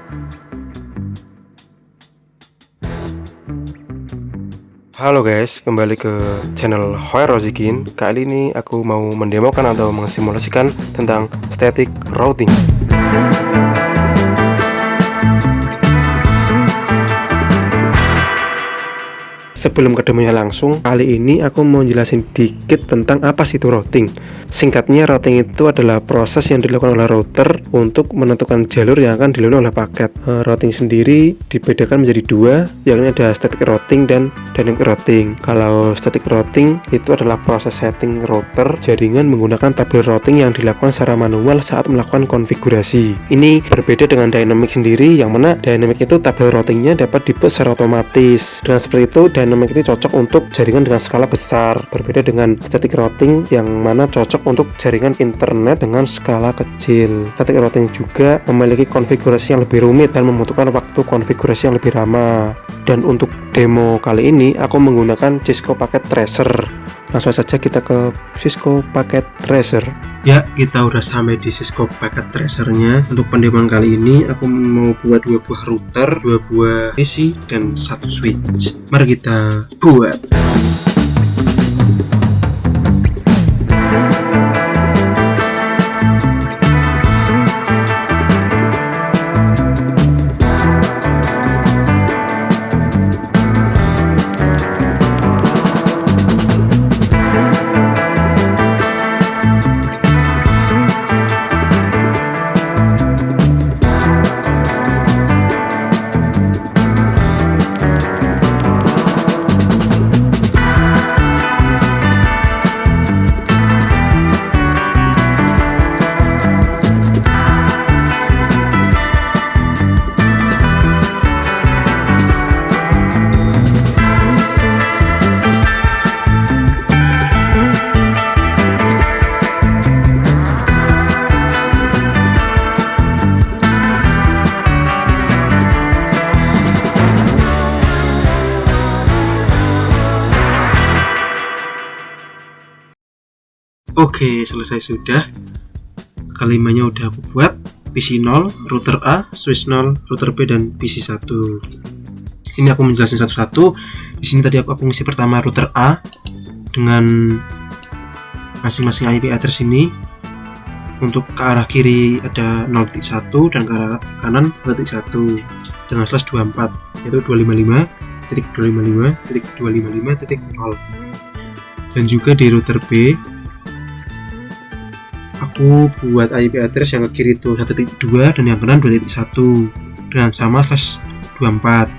Halo guys, kembali ke channel Hoer Rozikin. Kali ini aku mau mendemokan atau mensimulasikan tentang static routing. Sebelum ke demonya langsung, kali ini aku mau jelasin dikit tentang apa sih itu routing. Singkatnya, routing itu adalah proses yang dilakukan oleh router untuk menentukan jalur yang akan dilalui oleh paket. Routing sendiri dibedakan menjadi dua, yakni ada static routing dan dynamic routing. Kalau static routing itu adalah proses setting router jaringan menggunakan tabel routing yang dilakukan secara manual saat melakukan konfigurasi. Ini berbeda dengan dynamic sendiri, yang mana dynamic itu tabel routingnya dapat dibuat secara otomatis. Dengan seperti itu, dynamic ini cocok untuk jaringan dengan skala besar, berbeda dengan static routing yang mana cocok untuk jaringan internet dengan skala kecil. Static routing juga memiliki konfigurasi yang lebih rumit dan membutuhkan waktu konfigurasi yang lebih lama. Dan untuk demo kali ini aku menggunakan Cisco Packet Tracer. Langsung saja kita ke Cisco Packet Tracer. Ya, kita udah sampai di Cisco Packet Tracer-nya. Untuk pendemoan kali ini aku mau buat 2 buah router, 2 buah PC, dan 1 switch. Mari kita buat. Oke, selesai sudah. Kelimanya udah aku buat. PC 0, router A, switch 0, router B, dan PC 1. Sini aku menjelaskan satu-satu. Di sini tadi aku ngisi pertama router A dengan masing-masing IP address ini. Untuk ke arah kiri ada 0.1 dan ke arah kanan 0.1 dengan /24, yaitu 255.255.255.0. Dan juga di router B aku buat IP address yang ke kiri itu 1.2 dan yang kanan 2.1 dengan sama /24.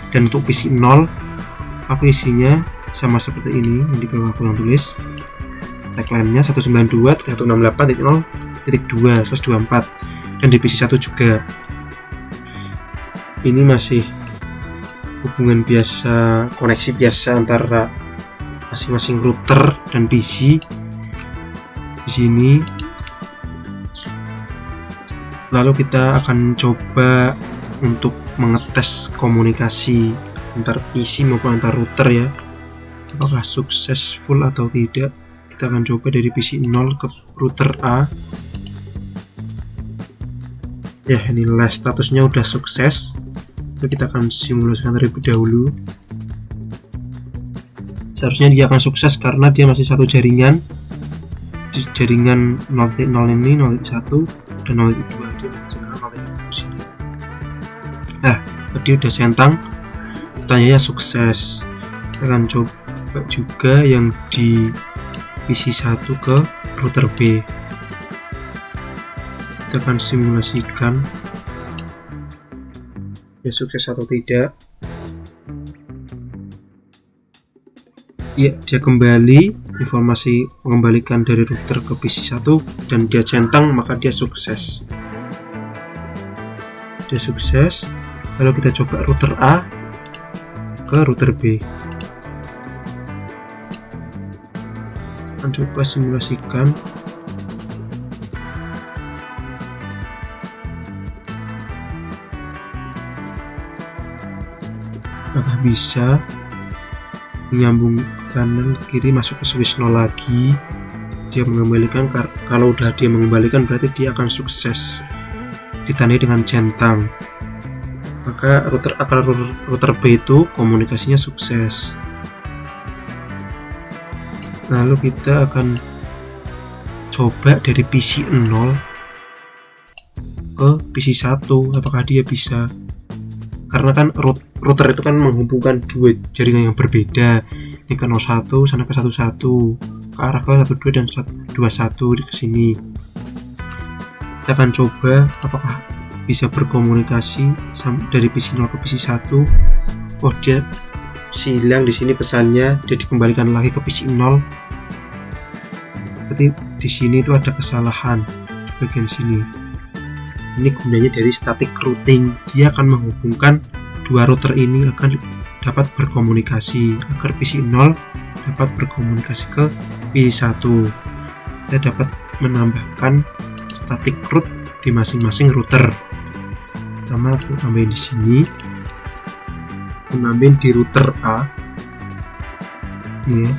Dan untuk PC 0 aku isinya sama seperti ini, yang di bawah aku yang tulis tagline-nya 192.168.0.2/24. Dan di PC 1 juga ini masih hubungan biasa, koneksi biasa antara masing-masing router dan PC di sini. Lalu kita akan coba untuk mengetes komunikasi antar PC maupun antar router ya, apakah successful atau tidak. Kita akan coba dari PC 0 ke router A. Ya, ini statusnya udah sukses. Jadi kita akan simulasikan terlebih dahulu. Seharusnya dia akan sukses karena dia masih satu jaringan. Jaringan 0.0 ini 0.1 dan 0.2 dia jaringan 0.1 di sini. Nah, tadi udah centang, pertanyaannya sukses. Kita akan coba juga yang di PC 1 ke router B. Kita akan simulasikan ya sukses atau tidak. Ya, dia kembali informasi mengembalikan dari router ke PC 1 dan dia centang, maka dia sukses. Dia sukses. Lalu kita coba router A ke router B. Kita coba simulasikan. Apakah bisa menyambung kanan kiri masuk ke switch 0 lagi? Dia mengembalikan. Kalau udah dia mengembalikan berarti dia akan sukses. ditandai dengan centang, maka router B itu komunikasinya sukses. Lalu kita akan coba dari PC 0 ke PC 1, apakah dia bisa, karena kan router itu kan menghubungkan dua jaringan yang berbeda. Ini ke 01 sana ke 11, ke arah ke 12 dan 21 ke sini. Kita akan coba apakah bisa berkomunikasi dari PC 0 ke PC 1. Oh, dia hilang di sini pesannya, dia dikembalikan lagi ke PC 0. Berarti di sini itu ada kesalahan di bagian sini. Ini gunanya dari static routing, dia akan menghubungkan dua router ini akan dapat berkomunikasi agar PC 0 dapat berkomunikasi ke PC 1. Kita dapat menambahkan static route di masing-masing router. Pertama aku tambahin di sini, aku nambahin di router A ini ya,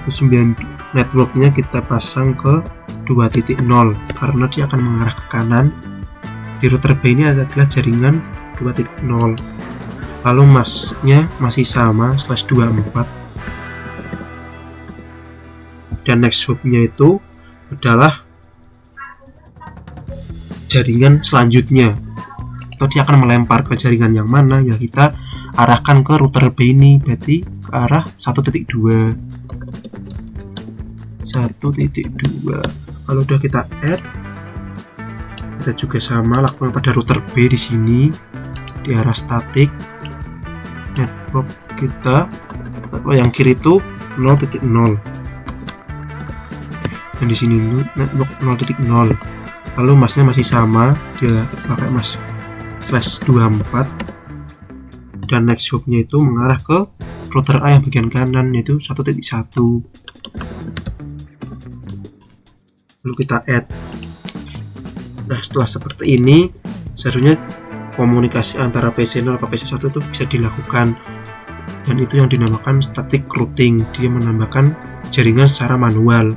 19 networknya kita pasang ke 2.0 karena dia akan mengarah ke kanan. Di router B ini adalah jaringan 2.0, lalu masnya masih sama /24, dan next hopnya itu adalah jaringan selanjutnya, atau dia akan melempar ke jaringan yang mana ya kita arahkan ke router B ini, berarti ke arah 1.2. Kalau udah kita add, kita juga sama lakukan pada router B di sini di arah static network kita. Yang kiri itu 0.0 dan di sini network 0.0. Lalu masnya masih sama, dia pakai mas /24, dan next hopnya itu mengarah ke router A yang bagian kanan yaitu 1.1. Lalu kita add. Nah, setelah seperti ini seharusnya komunikasi antara PC 0 ke PC 1 itu bisa dilakukan, dan itu yang dinamakan static routing. Dia menambahkan jaringan secara manual.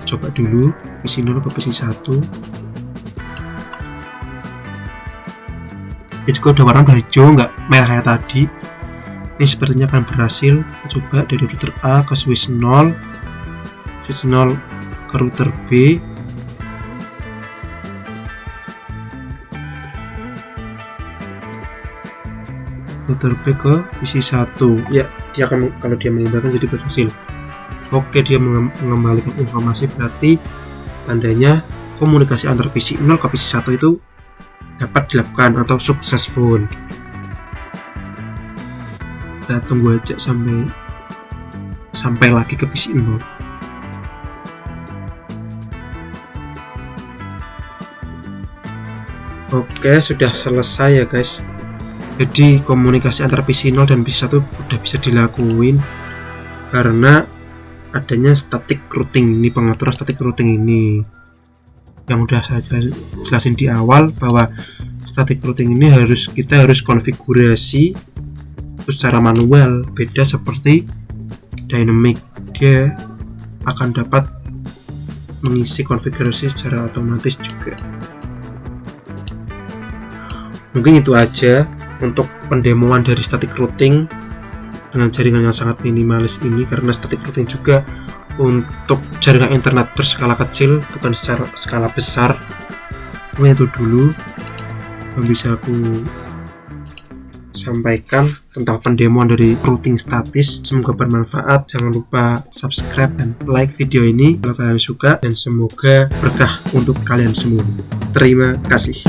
Coba dulu PC 0 ke PC 1. Ini juga udah warna dari hijau, nggak merah kayak tadi. Ini sepertinya akan berhasil. Coba dari router A ke switch 0 ke router B, router B ke PC 1. Ya, dia akan, kalau dia mengembalikan jadi berhasil. Oke, dia mengembalikan informasi, berarti tandanya komunikasi antar PC 0 ke PC 1 itu dapat dilakukan atau successful. Kita tunggu aja sampai lagi ke PC 0. Oke, sudah selesai ya guys. Jadi komunikasi antara PC 0 dan PC 1 udah bisa dilakuin karena adanya static routing. Ini pengaturan static routing ini yang udah saya jelasin di awal, bahwa static routing ini kita harus konfigurasi secara manual, beda seperti dynamic. Dia akan dapat mengisi konfigurasi secara otomatis juga. Mungkin itu aja untuk pendemoan dari static routing dengan jaringan yang sangat minimalis ini, karena static routing juga untuk jaringan internet berskala kecil, bukan secara skala besar. Mungkin itu dulu yang bisa aku sampaikan tentang pendemoan dari routing statis. Semoga bermanfaat. Jangan lupa subscribe dan like video ini kalau kalian suka, dan semoga berkah untuk kalian semua. Terima kasih.